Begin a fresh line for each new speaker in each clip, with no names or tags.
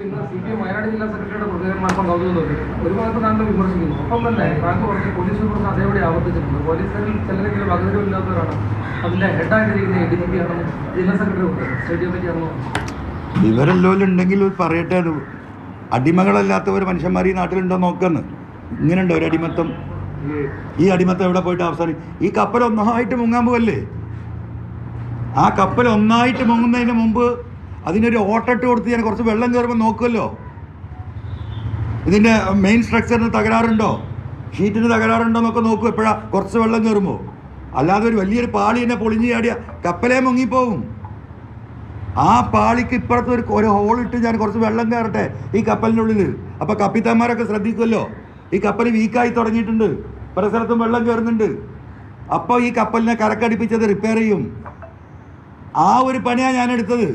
CPM Wayanad ജില്ലാ സെക്രട്ടറിയുടെ പ്രതികരണമാക്കാൻ കൗതുകത്തോടെ ഒരു ഭാഗത്ത് താങ്കൾ വിമർശിക്കുന്നു. ഒപ്പം തന്നെ താങ്കൾ പറഞ്ഞ പോലീസ് പ്രശ്നം അതേപടി ആവർത്തിച്ചിട്ടുണ്ട്. പോലീസുകാരിൽ ചിലരെങ്കിലും വകതിരിവില്ലാത്തവരാണ് അതിൻ്റെ ഹെഡായിട്ടിരിക്കുന്ന ADGP ആണെന്ന് ജില്ലാ സെക്രട്ടറി പറഞ്ഞു. സ്റ്റേഡിയം പറ്റിയാണെന്നോ
വിവരല്ലോലുണ്ടെങ്കിൽ പറയട്ടെ. അത് അടിമകളല്ലാത്തവർ മനുഷ്യന്മാർ ഈ നാട്ടിലുണ്ടോ നോക്കുന്നു. ഇങ്ങനെയുണ്ടോ ഒരു അടിമത്തം? ഈ അടിമത്തം എവിടെ പോയിട്ട് അവസാനം? ഈ കപ്പൽ ഒന്നായിട്ട് മുങ്ങാൻ പോവല്ലേ? ആ കപ്പൽ ഒന്നായിട്ട് മുങ്ങുന്നതിന് മുമ്പ് അതിനൊരു ഓട്ടിട്ട് കൊടുത്ത് ഞാൻ കുറച്ച് വെള്ളം കയറുമ്പോൾ നോക്കുമല്ലോ. ഇതിൻ്റെ മെയിൻ സ്ട്രക്ചറിന് തകരാറുണ്ടോ, ഷീറ്റിന് തകരാറുണ്ടോ എന്നൊക്കെ നോക്കും എപ്പോഴാണ് കുറച്ച് വെള്ളം കയറുമ്പോൾ. അല്ലാതെ ഒരു വലിയൊരു പാളി എന്നെ പൊളിഞ്ഞ് ചാടിയ കപ്പലേ മുങ്ങിപ്പോവും. ആ പാളിക്ക് ഇപ്പുറത്ത് ഒരു ഹോളിട്ട് ഞാൻ കുറച്ച് വെള്ളം കയറട്ടെ ഈ കപ്പലിൻ്റെ ഉള്ളിൽ. അപ്പോൾ കപ്പിത്താന്മാരൊക്കെ ശ്രദ്ധിക്കുമല്ലോ, ഈ കപ്പൽ വീക്കായി തുടങ്ങിയിട്ടുണ്ട്, പല സ്ഥലത്തും വെള്ളം കയറുന്നുണ്ട്. അപ്പോൾ ഈ കപ്പലിനെ കരക്കടിപ്പിച്ചത് റിപ്പയർ ചെയ്യും. ആ ഒരു പണിയാണ് ഞാൻ എടുത്തത്.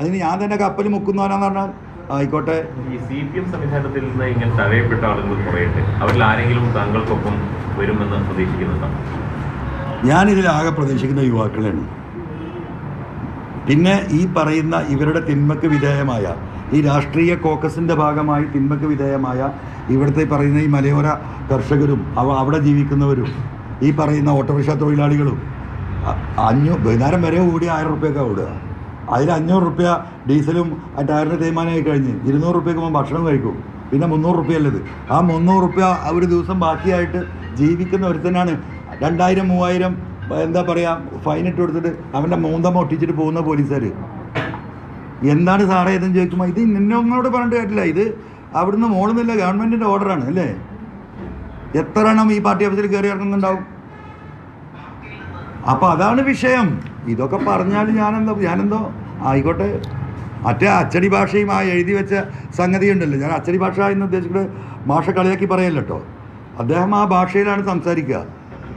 അതിന് ഞാൻ തന്നെ കപ്പൽ മുക്കുന്നവനാന്ന് പറഞ്ഞാൽ ആയിക്കോട്ടെ.
ഈ CPM സംവിധാനത്തിൽ നിന്ന് ഇങ്ങനെ തഴയപ്പെട്ട ആളുകൾ കുറയട്ടെ, അവരിൽ ആരെങ്കിലും താങ്കൾക്കൊപ്പം വരുമെന്ന് പ്രതീക്ഷിക്കുന്നുണ്ടോ?
ഞാനിതിലാകെ പ്രതീക്ഷിക്കുന്ന യുവാക്കളാണ്. പിന്നെ ഈ പറയുന്ന ഇവരുടെ തിന്മക്ക് വിധേയമായ ഈ രാഷ്ട്രീയ കോക്കസിൻ്റെ ഭാഗമായി തിന്മക്ക് വിധേയമായ ഇവിടുത്തെ പറയുന്ന ഈ മലയോര കർഷകരും അവിടെ ജീവിക്കുന്നവരും ഈ പറയുന്ന ഓട്ടോറിക്ഷ തൊഴിലാളികളും വൈകുന്നേരം വരെ ഓടി 1000 റുപ്യൊക്കെ ഓടുക. അതിൽ 500 റുപ്യ ഡീസലും ടയറിന് തേയ്മാനമായി കഴിഞ്ഞ് 200 റുപ്യക്ക് ഭക്ഷണം കഴിക്കും. പിന്നെ 300 റുപ്യല്ലത്. ആ 300 റുപ്യ ഒരു ദിവസം ബാക്കിയായിട്ട് ജീവിക്കുന്ന ഒരുത്തനാണ് 2000 3000 എന്താ പറയുക ഫൈനിട്ട് കൊടുത്തിട്ട് അവൻ്റെ മൂന്തമ്മ ഒട്ടിച്ചിട്ട് പോകുന്ന പോലീസുകാർ. എന്താണ് സാറേ ഇതെന്ന് ചോദിക്കുമ്പോൾ ഇത് നിന്നോട് പറഞ്ഞിട്ട് കേട്ടില്ല, ഇത് അവിടുന്ന് മോളുന്നില്ല, ഗവൺമെൻറ്റിൻ്റെ ഓർഡറാണ് അല്ലേ. എത്ര എണ്ണം ഈ പാർട്ടി ഓഫീസിൽ കയറി ഇറങ്ങുന്നുണ്ടാവും? അപ്പോൾ അതാണ് വിഷയം. ഇതൊക്കെ പറഞ്ഞാൽ ഞാനെന്തോ ആയിക്കോട്ടെ. മറ്റേ അച്ചടി ഭാഷയും ആ എഴുതി വെച്ച സംഗതി ഉണ്ടല്ലോ, ഞാൻ അച്ചടി ഭാഷ എന്ന് ഉദ്ദേശിക്കുന്നത് ഭാഷ കളിയാക്കി പറയല്ലോ കേട്ടോ. അദ്ദേഹം ആ ഭാഷയിലാണ് സംസാരിക്കുക.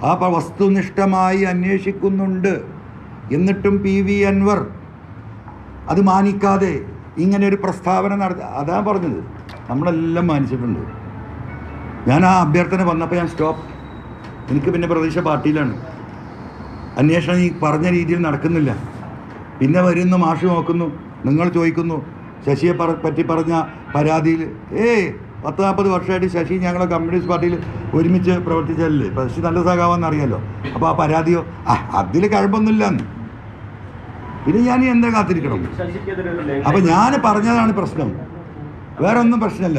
ആ വസ്തുനിഷ്ഠമായി അന്വേഷിക്കുന്നുണ്ട്. എന്നിട്ടും PV അൻവർ അത് മാനിക്കാതെ ഇങ്ങനെ ഒരു പ്രസ്താവന നടത്തി. അതാ പറഞ്ഞത്, നമ്മളെല്ലാം മാനിച്ചിട്ടുണ്ട്. ഞാൻ ആ അഭ്യർത്ഥന വന്നപ്പോൾ ഞാൻ സ്റ്റോപ്പ്. എനിക്ക് പിന്നെ പ്രതീക്ഷ പാർട്ടിയിലാണ്. അന്വേഷണം ഈ പറഞ്ഞ രീതിയിൽ നടക്കുന്നില്ല. പിന്നെ വരുന്നു മാഷ് നോക്കുന്നു, നിങ്ങൾ ചോദിക്കുന്നു ശശിയെ പറ്റി പറഞ്ഞ പരാതിയിൽ 10-40 വർഷമായിട്ട് ശശി ഞങ്ങളെ കമ്മ്യൂണിസ്റ്റ് പാർട്ടിയിൽ ഒരുമിച്ച് പ്രവർത്തിച്ചല്ലേ. ശശി നല്ല സഖാവെന്ന് അറിയാമല്ലോ. അപ്പോൾ ആ പരാതിയോ അതിൽ കഴമ്പൊന്നുമില്ല. പിന്നെ ഞാൻ എന്താ കാത്തിരിക്കണം? അപ്പോൾ ഞാൻ പറഞ്ഞതാണ് പ്രശ്നം, വേറെ ഒന്നും പ്രശ്നമില്ല.